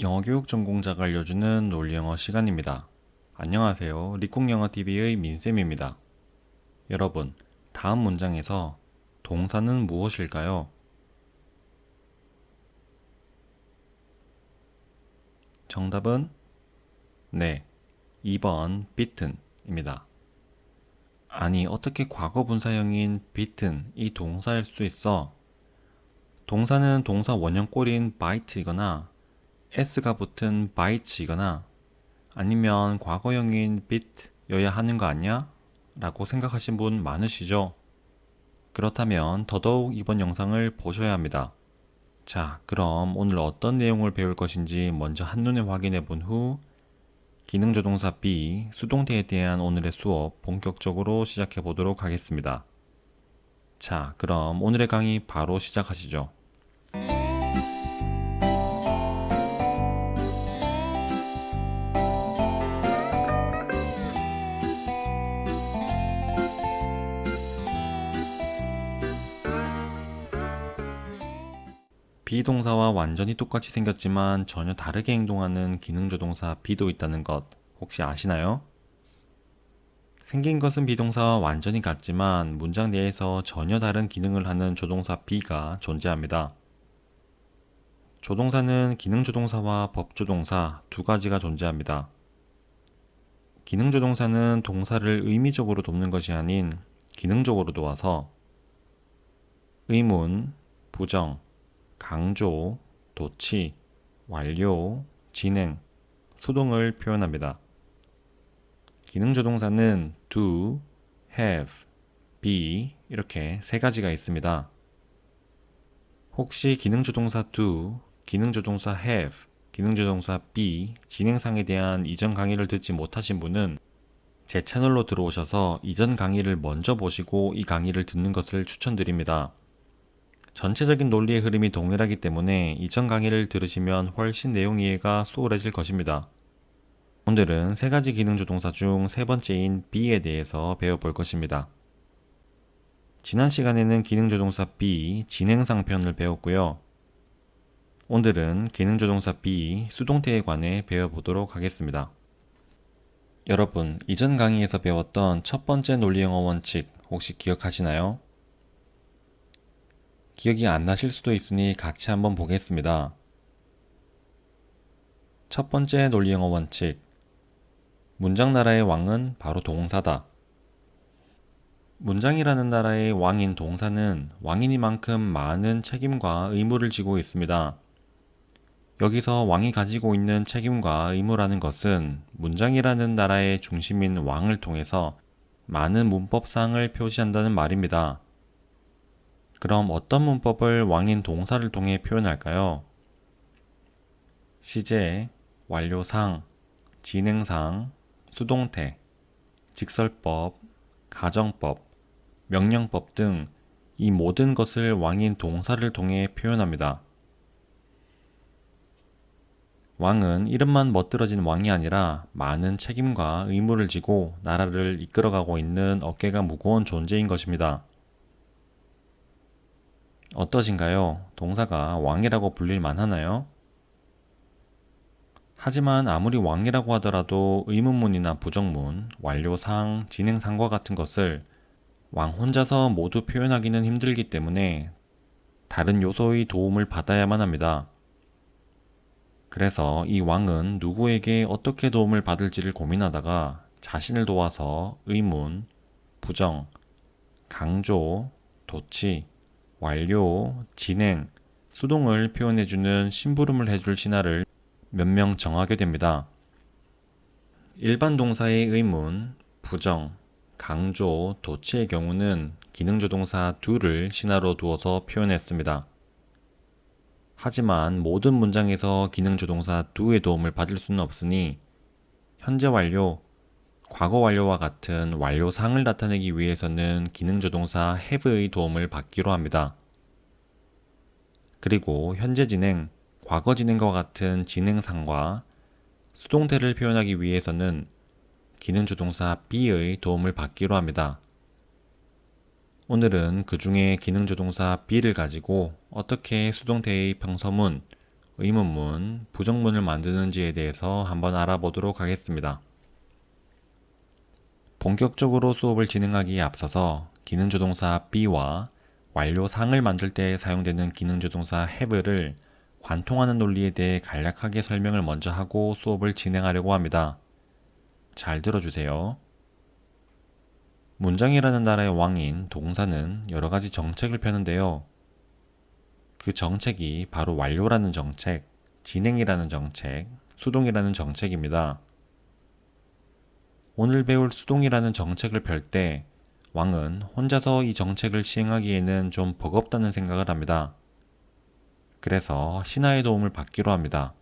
영어 교육 전공자가 알려주는 논리 영어 시간입니다. 안녕하세요. 리콩영어TV의 민쌤입니다. 여러분, 다음 문장에서 동사는 무엇일까요? 정답은 네, 2번 beaten입니다. 아니, 어떻게 과거 분사형인 beaten 이 동사일 수 있어? 동사는 동사 원형 꼬리인 bite이거나 s가 붙은 bites이거나 아니면 과거형인 bit여야 하는 거 아니야? 라고 생각하신 분 많으시죠? 그렇다면 더더욱 이번 영상을 보셔야 합니다. 자, 그럼 오늘 어떤 내용을 배울 것인지 먼저 한눈에 확인해 본 후 기능조동사 be, 수동태에 대한 오늘의 수업 본격적으로 시작해 보도록 하겠습니다. 자, 그럼 오늘의 강의 바로 시작하시죠. 비동사와 완전히 똑같이 생겼지만 전혀 다르게 행동하는 기능조동사 be도 있다는 것 혹시 아시나요? 생긴 것은 비동사와 완전히 같지만 문장 내에서 전혀 다른 기능을 하는 조동사 be가 존재합니다. 조동사는 기능조동사와 법조동사 두 가지가 존재합니다. 기능조동사는 동사를 의미적으로 돕는 것이 아닌 기능적으로 도와서 의문, 부정, 강조, 도치, 완료, 진행, 수동을 표현합니다. 기능조동사는 do, have, be 이렇게 세 가지가 있습니다. 혹시 기능조동사 do, 기능조동사 have, 기능조동사 be, 진행상에 대한 이전 강의를 듣지 못하신 분은 제 채널로 들어오셔서 이전 강의를 먼저 보시고 이 강의를 듣는 것을 추천드립니다. 전체적인 논리의 흐름이 동일하기 때문에 이전 강의를 들으시면 훨씬 내용 이해가 수월해질 것입니다. 오늘은 세 가지 기능조동사 중 세 번째인 be에 대해서 배워볼 것입니다. 지난 시간에는 기능조동사 be, 진행상 편을 배웠고요. 오늘은 기능조동사 be, 수동태에 관해 배워보도록 하겠습니다. 여러분, 이전 강의에서 배웠던 첫 번째 논리영어 원칙 혹시 기억하시나요? 기억이 안 나실 수도 있으니 같이 한번 보겠습니다. 첫 번째 논리영어 원칙. 문장 나라의 왕은 바로 동사다. 문장이라는 나라의 왕인 동사는 왕이니만큼 많은 책임과 의무를 지고 있습니다. 여기서 왕이 가지고 있는 책임과 의무라는 것은 문장이라는 나라의 중심인 왕을 통해서 많은 문법상을 표시한다는 말입니다. 그럼 어떤 문법을 왕인 동사를 통해 표현할까요? 시제, 완료상, 진행상, 수동태, 직설법, 가정법, 명령법 등 이 모든 것을 왕인 동사를 통해 표현합니다. 왕은 이름만 멋들어진 왕이 아니라 많은 책임과 의무를 지고 나라를 이끌어가고 있는 어깨가 무거운 존재인 것입니다. 어떠신가요? 동사가 왕이라고 불릴 만하나요? 하지만 아무리 왕이라고 하더라도 의문문이나 부정문, 완료상, 진행상과 같은 것을 왕 혼자서 모두 표현하기는 힘들기 때문에 다른 요소의 도움을 받아야만 합니다. 그래서 이 왕은 누구에게 어떻게 도움을 받을지를 고민하다가 자신을 도와서 의문, 부정, 강조, 도치, 완료, 진행, 수동을 표현해주는 심부름을 해줄 신하를 몇 명 정하게 됩니다. 일반 동사의 의문, 부정, 강조, 도치의 경우는 기능조동사 do를 신하로 두어서 표현했습니다. 하지만 모든 문장에서 기능조동사 do의 도움을 받을 수는 없으니 현재 완료, 과거 완료와 같은 완료상을 나타내기 위해서는 기능조동사 have의 도움을 받기로 합니다. 그리고 현재 진행, 과거 진행과 같은 진행상과 수동태를 표현하기 위해서는 기능조동사 be의 도움을 받기로 합니다. 오늘은 그 중에 기능조동사 be를 가지고 어떻게 수동태의 평서문, 의문문, 부정문을 만드는지에 대해서 한번 알아보도록 하겠습니다. 본격적으로 수업을 진행하기에 앞서서 기능조동사 be와 완료상을 만들 때 사용되는 기능조동사 have를 관통하는 논리에 대해 간략하게 설명을 먼저 하고 수업을 진행하려고 합니다. 잘 들어주세요. 문장이라는 나라의 왕인 동사는 여러 가지 정책을 펴는데요. 그 정책이 바로 완료라는 정책, 진행이라는 정책, 수동이라는 정책입니다. 오늘 배울 수동이라는 정책을 펼 때 왕은 혼자서 이 정책을 시행하기에는 좀 버겁다는 생각을 합니다. 그래서 신하의 도움을 받기로 합니다.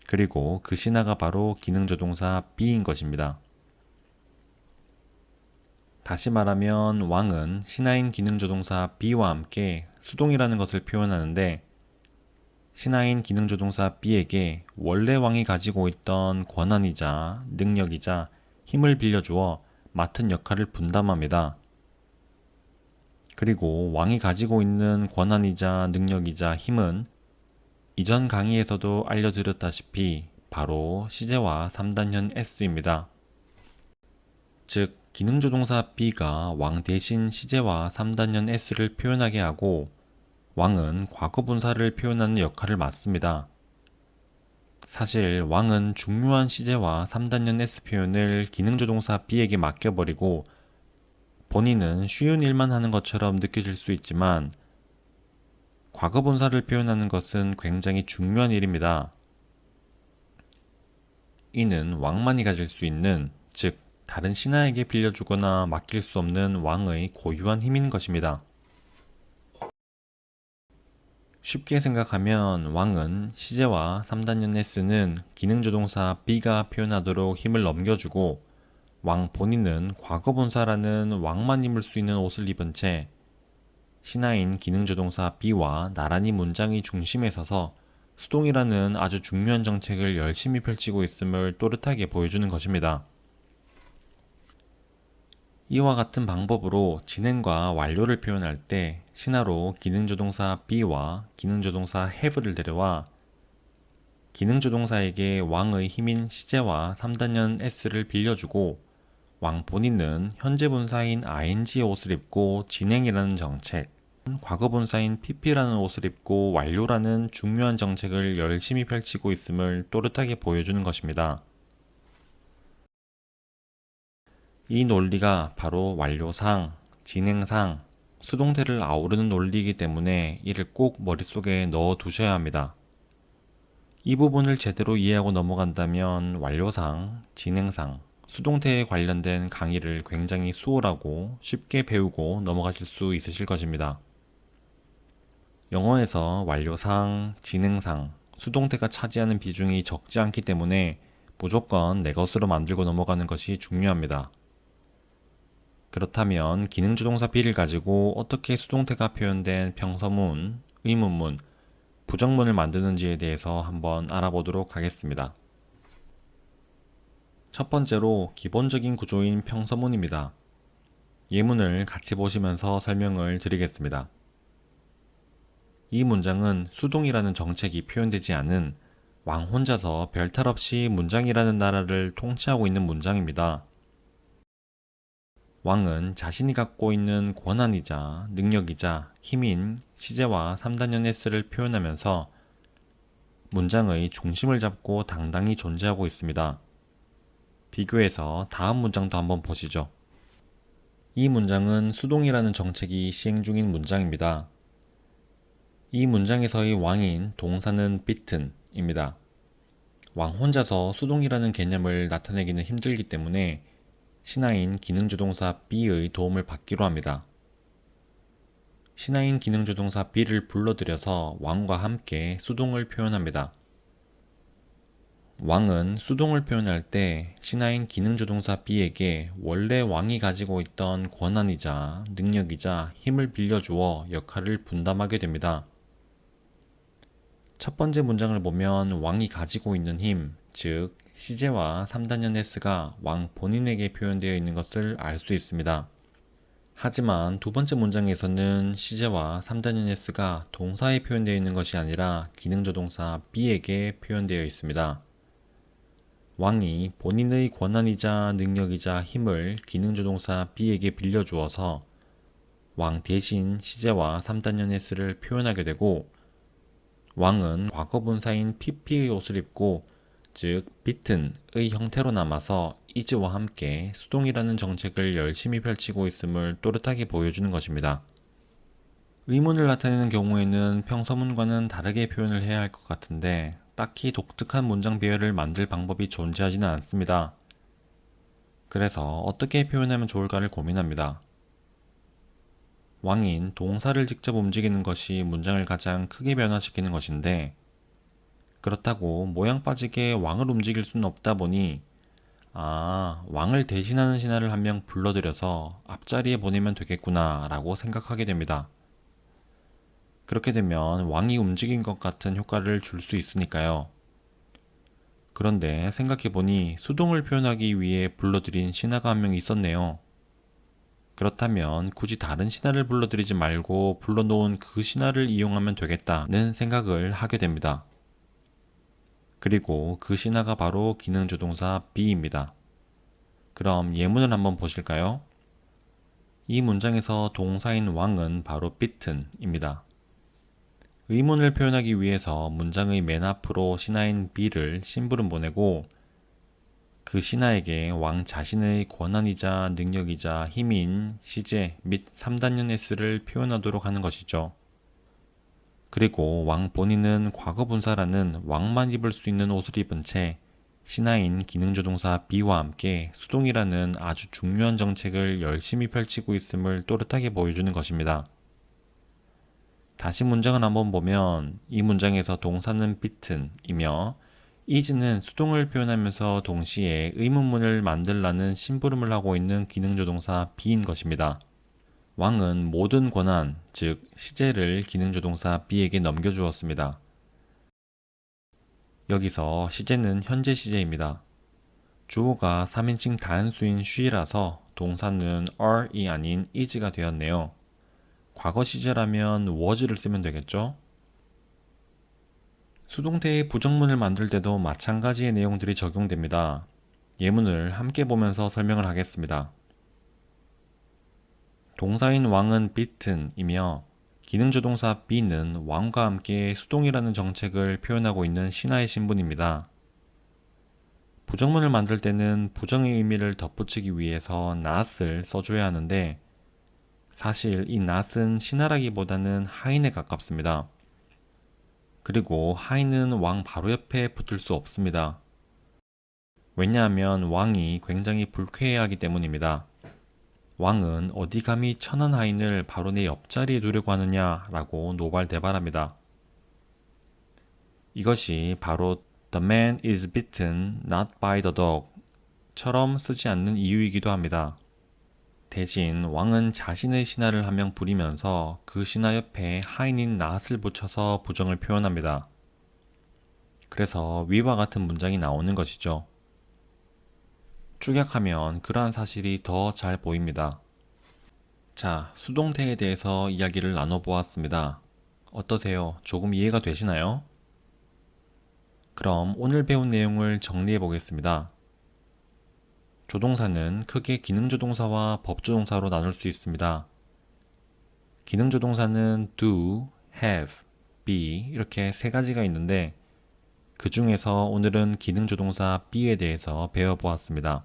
그리고 그 신하가 바로 기능조동사 be인 것입니다. 다시 말하면 왕은 신하인 기능조동사 be와 함께 수동이라는 것을 표현하는데 신하인 기능조동사 be에게 원래 왕이 가지고 있던 권한이자 능력이자 힘을 빌려주어 맡은 역할을 분담합니다. 그리고 왕이 가지고 있는 권한이자 능력이자 힘은 이전 강의에서도 알려드렸다시피 바로 시제와 3단현 s입니다. 즉, 기능조동사 be가 왕 대신 시제와 3단현 s를 표현하게 하고 왕은 과거분사를 표현하는 역할을 맡습니다. 사실 왕은 중요한 시제와 3단현 s 표현을 기능조동사 be에게 맡겨버리고 본인은 쉬운 일만 하는 것처럼 느껴질 수 있지만 과거분사를 표현하는 것은 굉장히 중요한 일입니다. 이는 왕만이 가질 수 있는, 즉 다른 신하에게 빌려주거나 맡길 수 없는 왕의 고유한 힘인 것입니다. 쉽게 생각하면 왕은 시제와 3단현 s는 기능조동사 be가 표현하도록 힘을 넘겨주고 왕 본인은 과거분사라는 왕만 입을 수 있는 옷을 입은 채 신하인 기능조동사 be와 나란히 문장의 중심에 서서 수동이라는 아주 중요한 정책을 열심히 펼치고 있음을 또렷하게 보여주는 것입니다. 이와 같은 방법으로 진행과 완료를 표현할 때 신하로 기능조동사 be와 기능조동사 have를 데려와 기능조동사에게 왕의 힘인 시제와 3단현 s를 빌려주고 왕 본인은 현재 분사인 ing의 옷을 입고 진행이라는 정책, 과거 분사인 pp라는 옷을 입고 완료라는 중요한 정책을 열심히 펼치고 있음을 또렷하게 보여주는 것입니다. 이 논리가 바로 완료상, 진행상, 수동태를 아우르는 논리이기 때문에 이를 꼭 머릿속에 넣어 두셔야 합니다. 이 부분을 제대로 이해하고 넘어간다면 완료상, 진행상, 수동태에 관련된 강의를 굉장히 수월하고 쉽게 배우고 넘어가실 수 있으실 것입니다. 영어에서 완료상, 진행상, 수동태가 차지하는 비중이 적지 않기 때문에 무조건 내 것으로 만들고 넘어가는 것이 중요합니다. 그렇다면 기능조동사 be를 가지고 어떻게 수동태가 표현된 평서문, 의문문, 부정문을 만드는지에 대해서 한번 알아보도록 하겠습니다. 첫 번째로 기본적인 구조인 평서문입니다. 예문을 같이 보시면서 설명을 드리겠습니다. 이 문장은 수동이라는 정책이 표현되지 않은 왕 혼자서 별탈 없이 문장이라는 나라를 통치하고 있는 문장입니다. 왕은 자신이 갖고 있는 권한이자 능력이자 힘인 시제와 3단현 s를 표현하면서 문장의 중심을 잡고 당당히 존재하고 있습니다. 비교해서 다음 문장도 한번 보시죠. 이 문장은 수동이라는 정책이 시행 중인 문장입니다. 이 문장에서의 왕인 동사는 beaten입니다. 왕 혼자서 수동이라는 개념을 나타내기는 힘들기 때문에 신하인 기능조동사 be의 도움을 받기로 합니다. 신하인 기능조동사 be를 불러들여서 왕과 함께 수동을 표현합니다. 왕은 수동을 표현할 때 신하인 기능조동사 be에게 원래 왕이 가지고 있던 권한이자 능력이자 힘을 빌려주어 역할을 분담하게 됩니다. 첫 번째 문장을 보면 왕이 가지고 있는 힘, 즉 시제와 3단현 s가 왕 본인에게 표현되어 있는 것을 알 수 있습니다. 하지만 두 번째 문장에서는 시제와 3단연 s가 동사에 표현되어 있는 것이 아니라 기능조동사 be에게 표현되어 있습니다. 왕이 본인의 권한이자 능력이자 힘을 기능조동사 be에게 빌려주어서 왕 대신 시제와 3단연 s를 표현하게 되고, 왕은 과거분사인 pp의 옷을 입고, 즉 beaten의 형태로 남아서 is와 함께 수동이라는 정책을 열심히 펼치고 있음을 또렷하게 보여주는 것입니다. 의문을 나타내는 경우에는 평서문과는 다르게 표현을 해야 할 것 같은데 딱히 독특한 문장 배열을 만들 방법이 존재하지는 않습니다. 그래서 어떻게 표현하면 좋을까를 고민합니다. 왕인 동사를 직접 움직이는 것이 문장을 가장 크게 변화시키는 것인데, 그렇다고 모양 빠지게 왕을 움직일 수는 없다 보니 왕을 대신하는 신하를 한 명 불러들여서 앞자리에 보내면 되겠구나 라고 생각하게 됩니다. 그렇게 되면 왕이 움직인 것 같은 효과를 줄 수 있으니까요. 그런데 생각해보니 수동을 표현하기 위해 불러들인 신하가 한 명 있었네요. 그렇다면 굳이 다른 신하를 불러들이지 말고 불러놓은 그 신하를 이용하면 되겠다는 생각을 하게 됩니다. 그리고 그 신하가 바로 기능조동사 be입니다. 그럼 예문을 한번 보실까요? 이 문장에서 동사인 왕은 바로 beaten입니다. 의문을 표현하기 위해서 문장의 맨 앞으로 신하인 be를 심부름 보내고, 그 신하에게 왕 자신의 권한이자 능력이자 힘인 시제 및 3단연 s를 표현하도록 하는 것이죠. 그리고 왕 본인은 과거분사라는 왕만 입을 수 있는 옷을 입은 채 신하인 기능조동사 be와 함께 수동이라는 아주 중요한 정책을 열심히 펼치고 있음을 또렷하게 보여주는 것입니다. 다시 문장을 한번 보면 이 문장에서 동사는 beaten이며 is는 수동을 표현하면서 동시에 의문문을 만들라는 심부름을 하고 있는 기능조동사 be인 것입니다. 왕은 모든 권한, 즉 시제를 기능조동사 be에게 넘겨주었습니다. 여기서 시제는 현재 시제입니다. 주어가 3인칭 다한수인 she라서 동사는 are이 아닌 is가 되었네요. 과거 시제라면 was를 쓰면 되겠죠? 수동태의 부정문을 만들 때도 마찬가지의 내용들이 적용됩니다. 예문을 함께 보면서 설명을 하겠습니다. 동사인 왕은 beaten이며 기능조동사 be는 왕과 함께 수동이라는 정책을 표현하고 있는 신하의 신분입니다. 부정문을 만들 때는 부정의 의미를 덧붙이기 위해서 not을 써줘야 하는데, 사실 이 not은 신하라기보다는 하인에 가깝습니다. 그리고 하인은 왕 바로 옆에 붙을 수 없습니다. 왜냐하면 왕이 굉장히 불쾌해하기 때문입니다. 왕은 어디 감히 천한 하인을 바로 내 옆자리에 두려고 하느냐 라고 노발대발합니다. 이것이 바로 The man is beaten not by the dog 처럼 쓰지 않는 이유이기도 합니다. 대신 왕은 자신의 신하를 한 명 부리면서 그 신하 옆에 하인인 not을 붙여서 부정을 표현합니다. 그래서 위와 같은 문장이 나오는 것이죠. 축약하면 그러한 사실이 더 잘 보입니다. 자, 수동태에 대해서 이야기를 나눠보았습니다. 어떠세요? 조금 이해가 되시나요? 그럼 오늘 배운 내용을 정리해 보겠습니다. 조동사는 크게 기능조동사와 법조동사로 나눌 수 있습니다. 기능조동사는 do, have, be 이렇게 세 가지가 있는데, 그 중에서 오늘은 기능조동사 be에 대해서 배워보았습니다.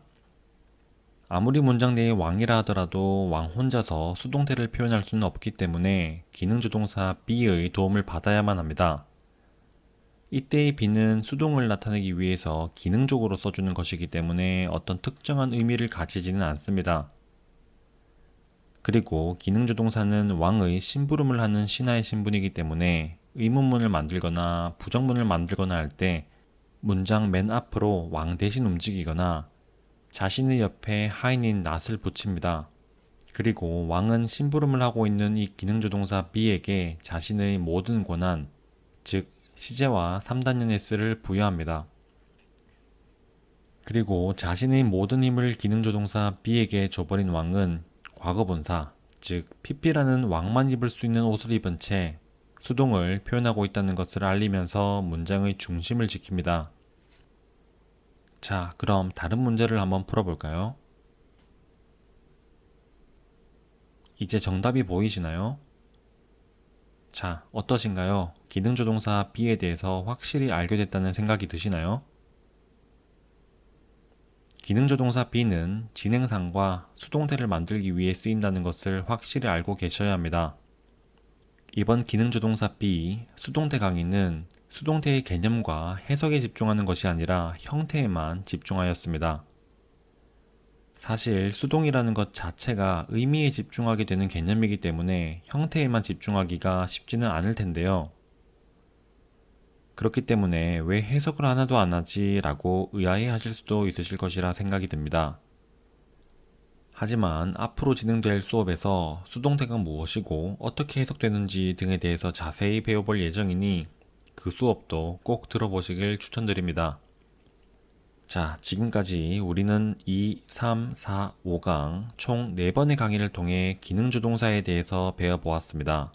아무리 문장 내에 왕이라 하더라도 왕 혼자서 수동태를 표현할 수는 없기 때문에 기능조동사 be의 도움을 받아야만 합니다. 이때의 be는 수동을 나타내기 위해서 기능적으로 써주는 것이기 때문에 어떤 특정한 의미를 가지지는 않습니다. 그리고 기능조동사는 왕의 심부름을 하는 신하의 신분이기 때문에 의문문을 만들거나 부정문을 만들거나 할 때 문장 맨 앞으로 왕 대신 움직이거나 자신의 옆에 하인인 not을 붙입니다. 그리고 왕은 심부름을 하고 있는 이 기능조동사 be에게 자신의 모든 권한, 즉 시제와 3단연 s를 부여합니다. 그리고 자신의 모든 힘을 기능조동사 be에게 줘버린 왕은 과거분사, 즉 PP라는 왕만 입을 수 있는 옷을 입은 채 수동을 표현하고 있다는 것을 알리면서 문장의 중심을 지킵니다. 자, 그럼 다른 문제를 한번 풀어볼까요? 이제 정답이 보이시나요? 자, 어떠신가요? 기능조동사 be에 대해서 확실히 알게 됐다는 생각이 드시나요? 기능조동사 be는 진행상과 수동태를 만들기 위해 쓰인다는 것을 확실히 알고 계셔야 합니다. 이번 기능조동사 be 수동태 강의는 수동태의 개념과 해석에 집중하는 것이 아니라 형태에만 집중하였습니다. 사실 수동이라는 것 자체가 의미에 집중하게 되는 개념이기 때문에 형태에만 집중하기가 쉽지는 않을 텐데요. 그렇기 때문에 왜 해석을 하나도 안 하지? 라고 의아해 하실 수도 있으실 것이라 생각이 듭니다. 하지만 앞으로 진행될 수업에서 수동태가 무엇이고 어떻게 해석되는지 등에 대해서 자세히 배워볼 예정이니 그 수업도 꼭 들어보시길 추천드립니다. 자, 지금까지 우리는 2, 3, 4, 5강 총 4번의 강의를 통해 기능조동사에 대해서 배워보았습니다.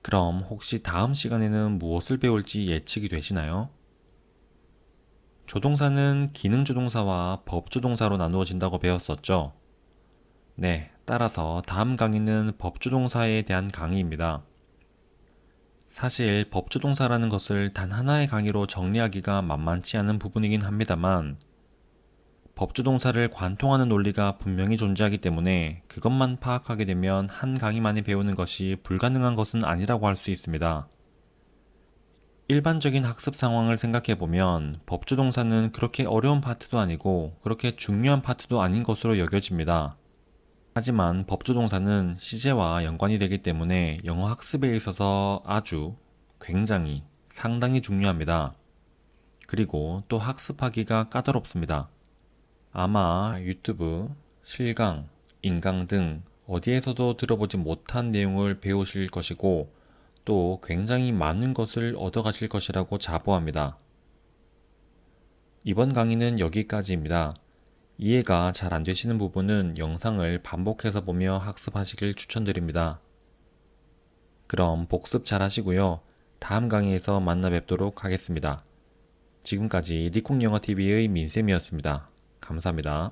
그럼 혹시 다음 시간에는 무엇을 배울지 예측이 되시나요? 조동사는 기능조동사와 법조동사로 나누어진다고 배웠었죠? 네, 따라서 다음 강의는 법조동사에 대한 강의입니다. 사실 법조동사라는 것을 단 하나의 강의로 정리하기가 만만치 않은 부분이긴 합니다만 법조동사를 관통하는 논리가 분명히 존재하기 때문에 그것만 파악하게 되면 한 강의만에 배우는 것이 불가능한 것은 아니라고 할 수 있습니다. 일반적인 학습 상황을 생각해보면 법조동사는 그렇게 어려운 파트도 아니고 그렇게 중요한 파트도 아닌 것으로 여겨집니다. 하지만 법조동사는 시제와 연관이 되기 때문에 영어 학습에 있어서 아주, 굉장히, 상당히 중요합니다. 그리고 또 학습하기가 까다롭습니다. 아마 유튜브, 실강, 인강 등 어디에서도 들어보지 못한 내용을 배우실 것이고 또 굉장히 많은 것을 얻어가실 것이라고 자부합니다. 이번 강의는 여기까지입니다. 이해가 잘 안 되시는 부분은 영상을 반복해서 보며 학습하시길 추천드립니다. 그럼 복습 잘 하시고요. 다음 강의에서 만나 뵙도록 하겠습니다. 지금까지 니콩영어TV의 민쌤이었습니다. 감사합니다.